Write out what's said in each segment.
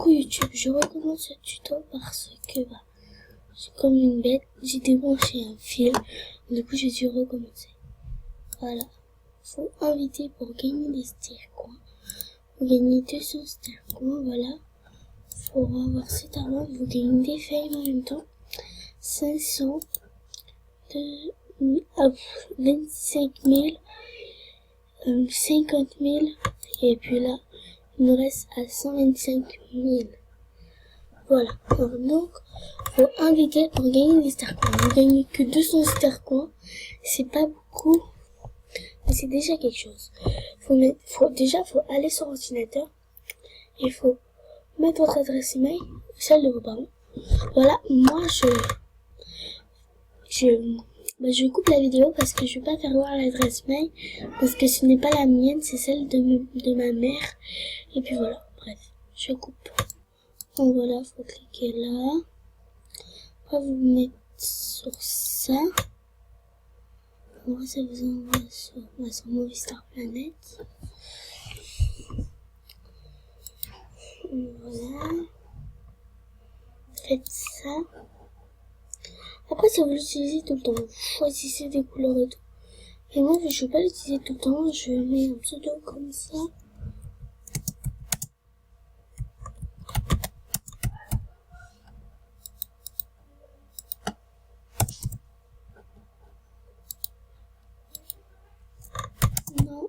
Coucou YouTube, je recommence ce tuto parce que j'ai comme une bête, j'ai débranché un fil, du coup j'ai dû recommencer. Voilà, faut inviter pour gagner des stercoins. Vous gagnez 200 stercoins, voilà. Pour avoir cet argent, vous gagnez des feuilles en même temps. 500 de 25 000, 50 000, et puis là, il nous reste à 125 000. Voilà. Donc, faut inviter pour gagner des stercoins. Vous gagnez que 200 stercoins. C'est pas beaucoup, mais c'est déjà quelque chose. Faut aller sur l'ordinateur. Il faut mettre votre adresse email, celle de vos parents. Voilà. Moi, je coupe la vidéo parce que je vais pas faire voir l'adresse mail parce que ce n'est pas la mienne, c'est celle de ma mère. Et puis voilà. Bref, je coupe. Donc voilà, faut cliquer là. Après, vous mettez sur ça. Après, ça vous envoie sur Movistar Planet. Voilà. Faites ça. Après, si vous l'utilisez tout le temps, vous choisissez des couleurs et tout. Et moi, je vais pas l'utiliser tout le temps. Je mets un pseudo comme ça. Non,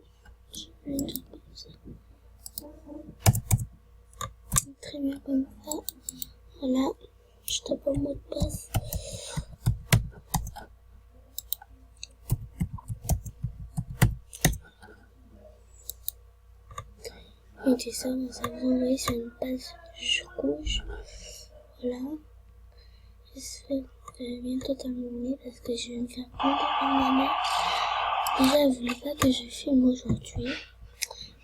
je vais le dire comme ça. Très bien comme ça. Voilà. Je tape un mot de passe. Mettez ça, ça vous envoie sur une page rouge. Voilà. J'espère que vous avez bientôt terminé parce que je vais me faire prendre par ma mère. Déjà, elle voulait pas que je filme aujourd'hui.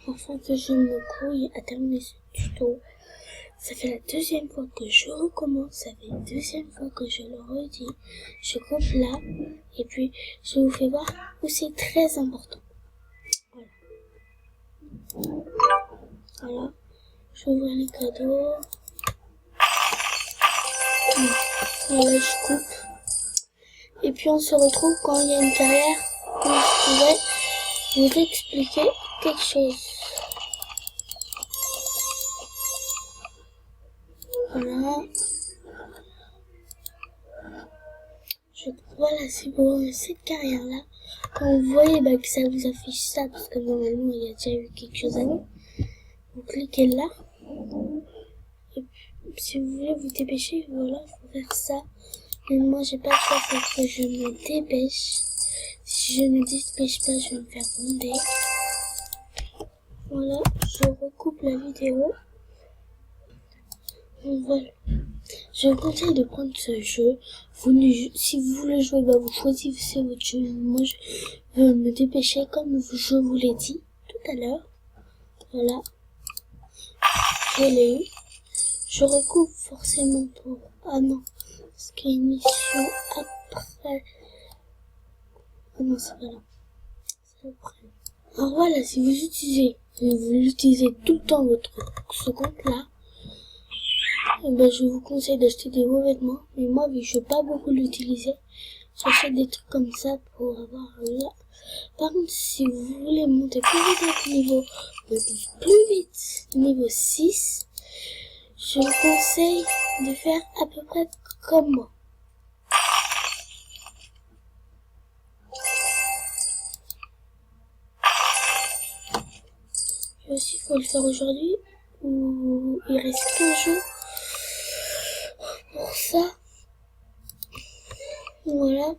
Afin que je me couille à terminer ce tuto. Ça fait la deuxième fois que je recommence. Ça fait la deuxième fois que je le redis. Je coupe là. Et puis, je vous fais voir où c'est très important. Voilà. Voilà. J'ouvre les cadeaux. Voilà, je coupe. Et puis on se retrouve quand il y a une carrière où je pourrais vous expliquer quelque chose. Voilà. Voilà, c'est pour cette carrière-là. Quand vous voyez que ça vous affiche ça, parce que normalement il y a déjà eu quelque chose à nous, vous cliquez là. Et puis, si vous voulez vous dépêcher, voilà, faut faire ça. Mais moi j'ai pas le choix, faut que je me dépêche. Si je ne me dépêche pas, je vais me faire gronder. Voilà, je recoupe la vidéo. Voilà. Je vous conseille de prendre ce jeu. Si vous voulez jouer, vous choisissez votre jeu. Moi, je veux me dépêcher comme je vous l'ai dit tout à l'heure. Voilà. Je l'ai eu. Je recoupe forcément pour... Ah non. Parce qu'il y a une mission après. Ah non, c'est pas là. C'est après. Alors voilà, si vous l'utilisez tout le temps ce compte-là, je vous conseille d'acheter des beaux vêtements. Mais moi, vu que je ne veux pas beaucoup l'utiliser, j'achète des trucs comme ça pour avoir là. Par contre, si vous voulez monter plus vite niveau 6, je vous conseille de faire à peu près comme moi. Et aussi, il faut le faire aujourd'hui, ou il reste 15 jours pour ça. Voilà.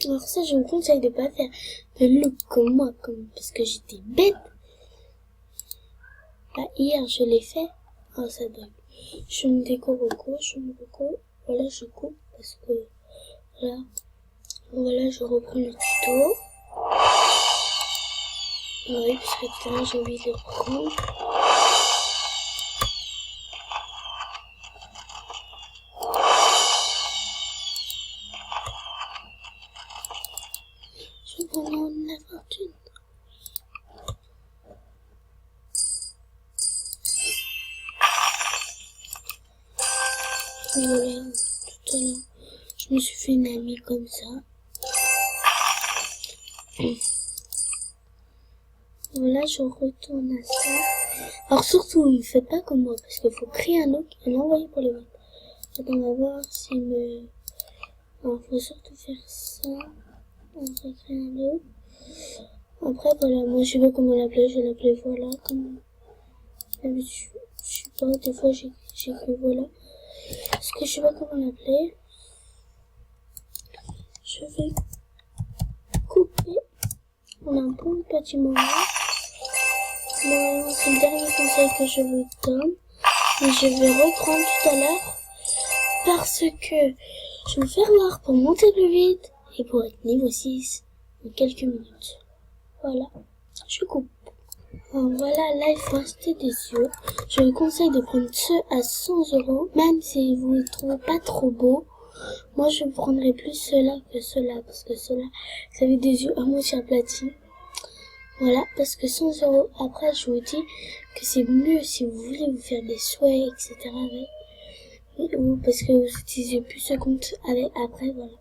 Alors ça, je vous conseille de pas faire de look comme moi, parce que j'étais bête. Hier, je l'ai fait. Oh, ça donne. Je me décore au gauche, voilà, je coupe, parce que, voilà, je reprends le tuto. Oui, parce que tout à l'heure, j'ai oublié de le prendre. Je vais prendre la fortune. Voilà, tout à l'heure, je me suis fait une amie comme ça. Voilà, je retourne à ça. Alors surtout, ne faites pas comme moi, parce qu'il faut créer un look et l'envoyer pour les votes. Attends, on va voir s'il me... Alors, faut surtout faire ça. On va créer un look. Après, voilà, moi je sais pas comment l'appeler, je vais l'appeler voilà, comme... Je sais pas, des fois j'écris voilà. Parce que je sais pas comment l'appeler. Je vais couper en un bon petit moment. Bon, c'est le dernier conseil que je vous donne. Mais je vais reprendre tout à l'heure. Parce que je vais faire voir pour monter plus vite et pour être niveau 6 en quelques minutes. Voilà, je coupe. Alors voilà, là il faut acheter des yeux. Je vous conseille de prendre ceux à 100 €, même si vous ne les trouvez pas trop beaux. Moi je prendrais plus ceux-là que ceux-là, parce que ceux-là, vous avez des yeux à moitié aplatis. Voilà, parce que 100 €, après je vous dis que c'est mieux si vous voulez vous faire des souhaits, etc. avec. Ou parce que vous utilisez plus ce compte avec après, voilà.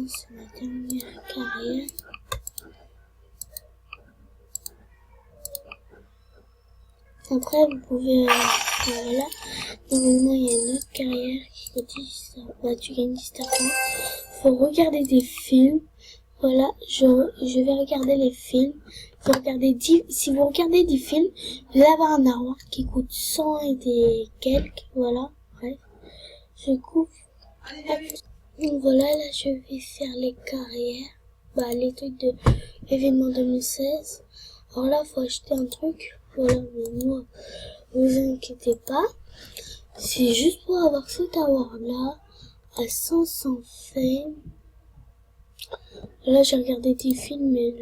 C'est ma dernière carrière. Après, vous pouvez, voilà, normalement il y a une autre carrière qui dit ça, bah, tu gagnes 10 points. Faut regarder des films. Voilà, je vais regarder les films. Faut regarder si vous regardez 10 films, vous allez avoir un arroir qui coûte 100 et des quelques, voilà, bref. Je coupe. Hop. Donc voilà, là je vais faire les carrières, bah les trucs de l'événement 2016. Alors là, faut acheter un truc. Voilà, mais moi, vous inquiétez pas. C'est juste pour avoir cet award-là à 500 fame. Là, j'ai regardé des films, mais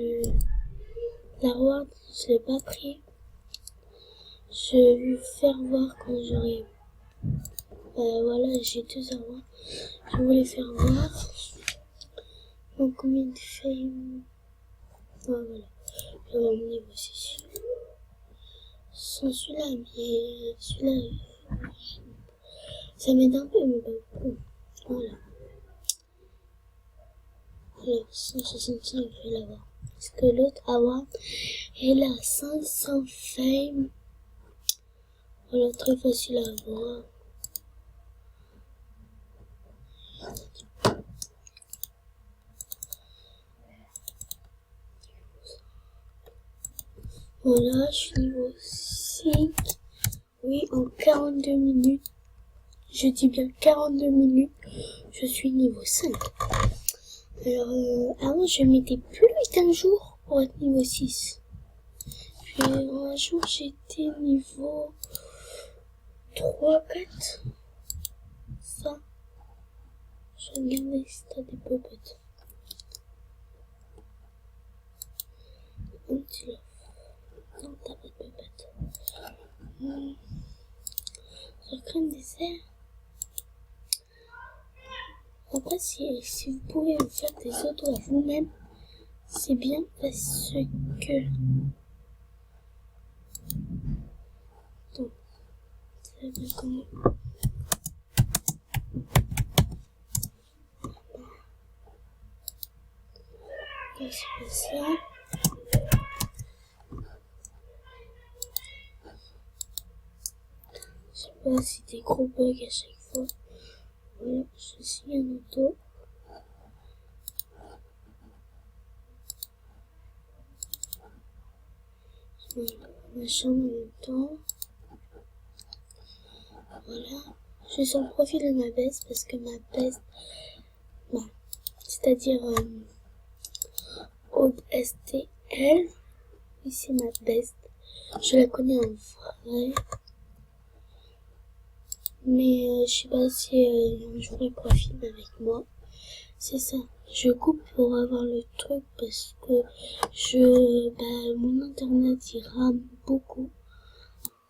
l'award, je l'ai pas pris. Je vais lui faire voir quand j'aurai... voilà, j'ai 2 awards. Je voulais faire voir. Donc, combien de fame? Voilà. Je vais m'emmener aussi. Sans celui-là, mais celui-là, ça m'aide un peu, mais pas beaucoup. Voilà. Alors, 165, je vais l'avoir. Parce que l'autre award, elle a 500 fame. Voilà, très facile à avoir. Voilà, je suis niveau 5. Oui, en 42 minutes. Je dis bien 42 minutes. Je suis niveau 5. Alors, avant, je mettais plus vite un jour pour être niveau 6. Puis, un jour, j'étais niveau 3, 4. Ça. Je vais regarder si t'as des popotes. Un petit là. Non, t'as pas de popotes. Sur crème dessert. Après, si vous pouvez vous faire des autos à vous-même, c'est bien parce que... Donc, ça va comment? C'est pas ça. Je sais pas si des gros bugs à chaque fois. Voilà, je suis un auto. Je mets ma chambre en même temps. Voilà. Je suis sur le profil de ma best parce que ma best, c'est-à-dire Aude STL, oui c'est ma best. Je la connais en vrai. Mais je sais pas si un jour elle pourra filmer avec moi. C'est ça. Je coupe pour avoir le truc parce que mon internet il rame beaucoup.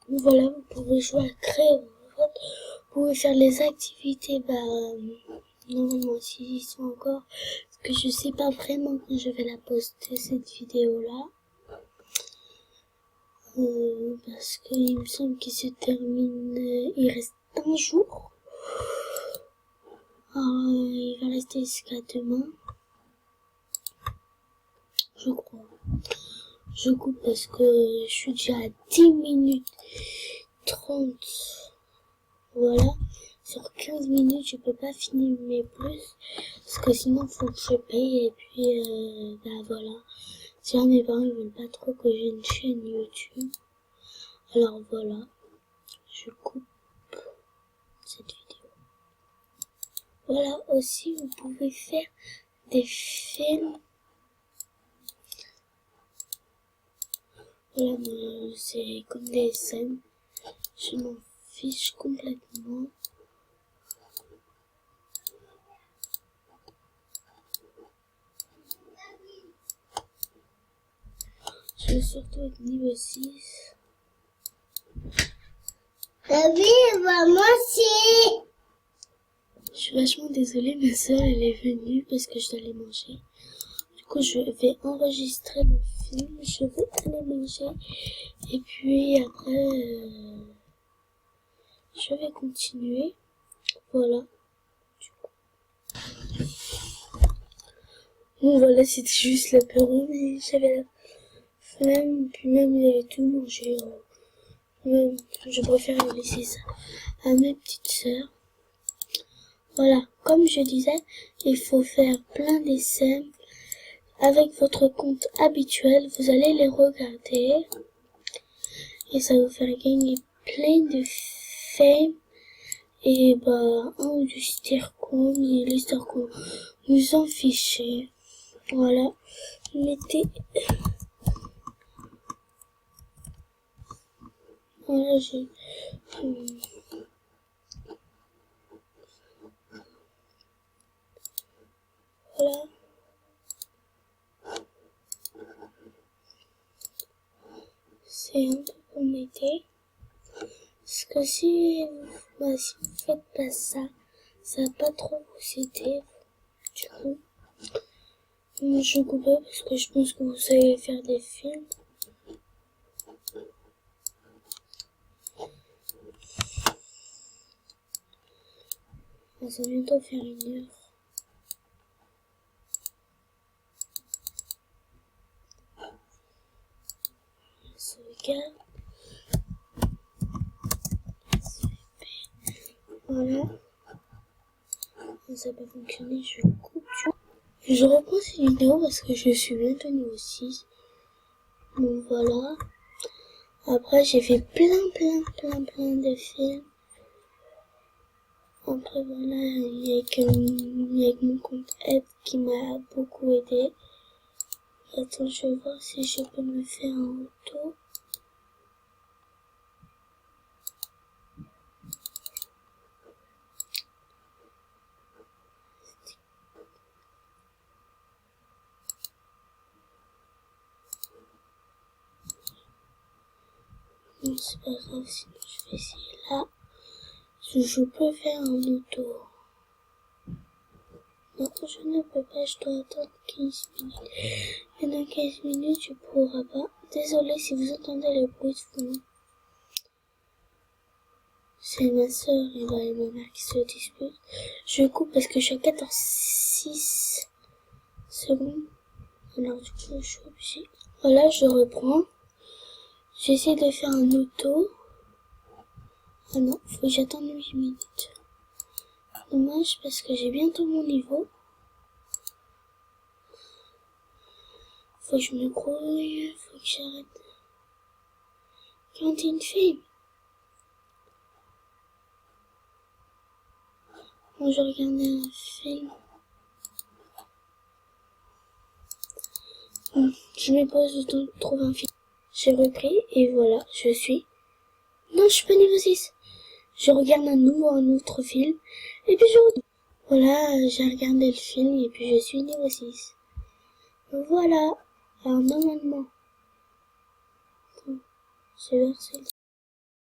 Voilà, vous pouvez jouer à créer, vous pouvez faire les activités, normalement, s'ils y sont encore, parce que je sais pas vraiment quand je vais la poster, cette vidéo-là. Parce qu'il me semble qu'il se termine, il reste un jour. Alors, il va rester jusqu'à demain. Je crois. Je coupe parce que je suis déjà à 10 minutes 30. Voilà. Sur 15 minutes, je peux pas finir mes plus. Parce que sinon, faut que je paye. Et puis, voilà. Déjà, mes parents, ils veulent pas trop que j'ai une chaîne YouTube. Alors voilà. Je coupe cette vidéo. Voilà. Aussi, vous pouvez faire des films. Voilà, c'est comme des scènes. Je m'en fiche complètement. Je vais surtout être niveau 6. David, maman, si. Je suis vachement désolée, ma soeur elle est venue parce que je dois aller manger. Du coup, je vais enregistrer le film, je vais aller manger. Et puis après, je vais continuer. Voilà. Du coup. Bon, voilà, c'était juste l'apéro, mais j'avais la flemme. Puis même, il avait tout mangé. Même, je préfère laisser ça à mes petites sœurs. Voilà, comme je disais, il faut faire plein d'essais. Avec votre compte habituel, vous allez les regarder. Et ça va vous faire gagner plein de fame. Et un ou deux stercoins, mais les stercoins, vous en fichez. Voilà. Mettez. Voilà, j'ai. Voilà. C'est un peu pour m'aider. Parce que si vous faites pas ça, ça va pas trop vous aider. Du coup, je coupe parce que je pense que vous savez faire des films. Ça va bientôt faire 1 heure. Sauvegarde. Voilà. Ça n'a pas fonctionné, je coupe. Je reprends cette vidéo parce que je suis bientôt niveau 6. Donc voilà. Après, j'ai fait plein de films. Après, voilà, il y a que mon compte aide qui m'a beaucoup aidé. Attends, je vais voir si je peux me faire un auto. Non, c'est pas grave, sinon je vais essayer là. Je peux faire un auto. Non, je ne peux pas, je dois attendre 15 minutes. Et dans 15 minutes, je pourrai pas. Désolée si vous entendez les bruits de fond. C'est ma soeur et ma mère qui se disputent. Je coupe parce que je suis à 14,6 secondes. Alors du coup, je suis obligée. Voilà, je reprends. J'essaie de faire un auto. Ah non, faut que j'attende 8 minutes. Dommage parce que j'ai bientôt mon niveau. Faut que je me grouille, faut que j'arrête. Quand t'es une fille. Bon, je regardais un film. Bon, je me pose le temps de trouver un film. J'ai repris et voilà, je suis. Non, je suis pas niveau 6. Je regarde un autre film. Et puis je... Voilà, j'ai regardé le film et puis je suis niveau 6. Voilà. Alors normalement. Attends, j'ai versé le